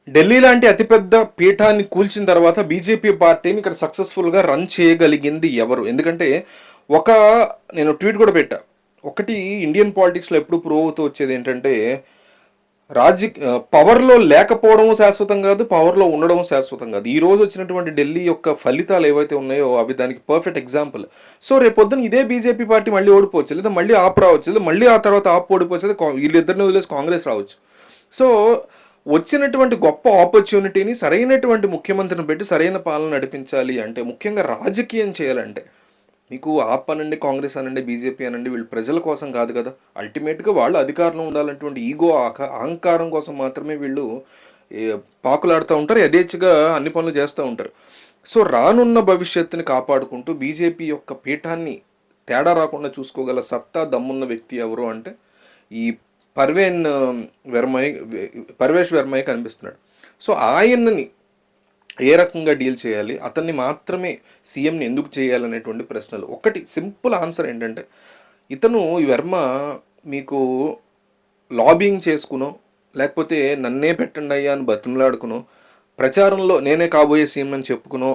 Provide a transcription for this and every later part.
ఢిల్లీ లాంటి అతిపెద్ద పీఠాన్ని కూల్చిన తర్వాత బీజేపీ పార్టీని ఇక్కడ సక్సెస్ఫుల్గా రన్ చేయగలిగింది ఎవరు? ఎందుకంటే ఒక నేను ట్వీట్ కూడా పెట్టా. ఒకటి ఇండియన్ పాలిటిక్స్లో ఎప్పుడు ప్రూవ్ అవుతూ వచ్చేది ఏంటంటే పవర్లో లేకపోవడం శాశ్వతం కాదు, పవర్లో ఉండడం శాశ్వతం కాదు. ఈ రోజు వచ్చినటువంటి ఢిల్లీ యొక్క ఫలితాలు ఏవైతే ఉన్నాయో అవి దానికి పర్ఫెక్ట్ ఎగ్జాంపుల్. సో రేపొద్దున ఇదే బీజేపీ పార్టీ మళ్ళీ ఓడిపోవచ్చు, లేదా మళ్ళీ ఆప్ రావచ్చు, లేదా మళ్ళీ ఆ తర్వాత ఆప్ ఓడిపోవచ్చు, లేదా వీళ్ళిద్దరిని వదిలేసి కాంగ్రెస్ రావచ్చు. సో వచ్చినటువంటి గొప్ప ఆపర్చునిటీని సరైనటువంటి ముఖ్యమంత్రిని పెట్టి సరైన పాలన నడిపించాలి అంటే, ముఖ్యంగా రాజకీయం చేయాలంటే, మీకు ఆప్ అనండి, కాంగ్రెస్ అనండి, బీజేపీ అనండి, వీళ్ళు ప్రజల కోసం కాదు కదా. అల్టిమేట్గా వాళ్ళు అధికారంలో ఉండాలన్నటువంటి ఈగో అహంకారం కోసం మాత్రమే వీళ్ళు పాకులాడుతూ ఉంటారు, యథేచ్ఛగా అన్ని పనులు చేస్తూ ఉంటారు. సో రానున్న భవిష్యత్తుని కాపాడుకుంటూ బీజేపీ యొక్క పీఠాన్ని తేడా రాకుండా చూసుకోగల సత్తా దమ్మున్న వ్యక్తి ఎవరు అంటే ఈ పర్వేన్ వెర్మయ్ పర్వేష్ వెర్మయ్య కనిపిస్తున్నాడు. సో ఆయన్ని ఏ రకంగా డీల్ చేయాలి, అతన్ని మాత్రమే సీఎంని ఎందుకు చేయాలనేటువంటి ప్రశ్నలు. ఒకటి సింపుల్ ఆన్సర్ ఏంటంటే, ఇతను ఈ వర్మ మీకు లాబింగ్ చేసుకునో, లేకపోతే నన్నే పెట్టండి అయ్యా అని బతిమలాడుకునో, ప్రచారంలో నేనే కాబోయే సీఎం అని చెప్పుకునో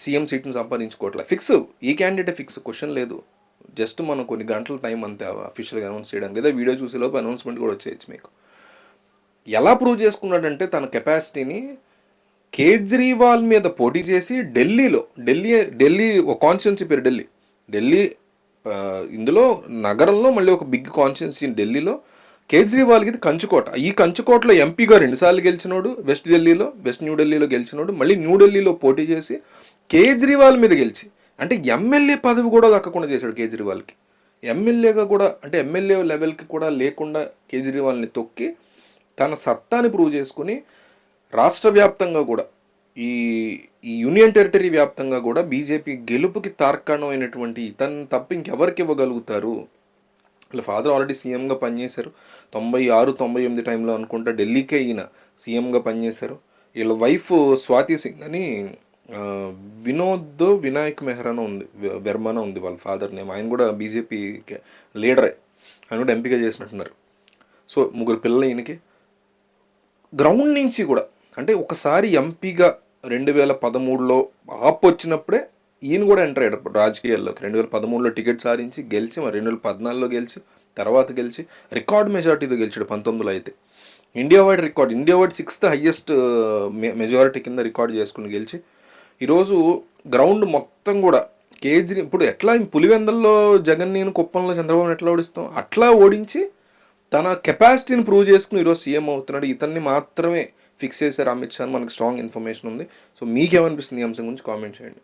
సీఎం సీట్ని సంపాదించుకోవట్లే. ఫిక్స్, ఈ క్యాండిడేటే ఫిక్స్, క్వశ్చన్ లేదు. జస్ట్ మనం కొన్ని గంటల టైం అంతే అఫీషియల్గా అనౌన్స్ చేయడానికి, లేదా వీడియో చూసేలోపు అనౌన్స్మెంట్ కూడా వచ్చేయచ్చు మీకు. ఎలా ప్రూవ్ చేసుకున్నాడంటే తన కెపాసిటీని, కేజ్రీవాల్ మీద పోటీ చేసి ఢిల్లీ ఒక కాన్స్టిట్యున్సీ పేరు ఢిల్లీ ఇందులో నగరంలో మళ్ళీ ఒక బిగ్ కాన్స్టిట్యున్సీ ఢిల్లీలో కేజ్రీవాల్కి ఇది కంచుకోట. ఈ కంచుకోటలో ఎంపీగా 2 సార్లు గెలిచినోడు, వెస్ట్ న్యూఢిల్లీలో గెలిచినోడు, మళ్ళీ న్యూఢిల్లీలో పోటీ చేసి కేజ్రీవాల్ మీద గెలిచి, అంటే ఎమ్మెల్యే పదవి కూడా దక్కకుండా చేశాడు కేజ్రీవాల్కి. ఎమ్మెల్యేగా కూడా, అంటే ఎమ్మెల్యే లెవెల్కి కూడా లేకుండా కేజ్రీవాల్ని తొక్కి తన సత్తాని ప్రూవ్ చేసుకుని రాష్ట్ర వ్యాప్తంగా కూడా ఈ ఈ యూనియన్ టెరిటరీ వ్యాప్తంగా కూడా బీజేపీ గెలుపుకి తార్కాణమైనటువంటి ఇతను తప్ప ఇంకెవరికి ఇవ్వగలుగుతారు? వీళ్ళ ఫాదర్ ఆల్రెడీ సీఎంగా పనిచేశారు 96-98 టైంలో అనుకుంటా, ఢిల్లీకే ఈయన సీఎంగా పనిచేశారు. వీళ్ళ వైఫ్ స్వాతి సింగ్ అని వినాయక్ మెహ్రానో ఉంది, వెర్మానో ఉంది వాళ్ళ ఫాదర్ నేమ్. ఆయన కూడా బీజేపీ లీడరే, ఆయన కూడా ఎంపీగా చేసినట్టున్నారు. సో 3 పిల్లలు ఈయనకి. గ్రౌండ్ నుంచి కూడా, అంటే ఒకసారి ఎంపీగా 2013లో ఆప్ వచ్చినప్పుడే ఈయన కూడా ఎంటర్ అయ్యాడు రాజకీయాల్లోకి. 2013లో టికెట్ సాధించి గెలిచి, మరి 2014లో గెలిచి, తర్వాత గెలిచి రికార్డ్ మెజారిటీతో గెలిచాడు. 19లో అయితే India wide 6th highest majority కింద రికార్డ్ చేసుకుని గెలిచి, ఈరోజు గ్రౌండ్ మొత్తం కూడా ఇప్పుడు ఎట్లా పులివెందల్లో జగన్, నేను కుప్పంలో చంద్రబాబు ఎట్లా ఓడిస్తాం, అట్లా ఓడించి తన కెపాసిటీని ప్రూవ్ చేసుకుని ఈరోజు సీఎం అవుతున్నాడు. ఇతన్ని మాత్రమే ఫిక్స్ చేశారు అమిత్ షా, మనకు స్ట్రాంగ్ ఇన్ఫర్మేషన్ ఉంది. సో మీకేమనిపిస్తుంది ఈ అంశం గురించి కామెంట్ చేయండి.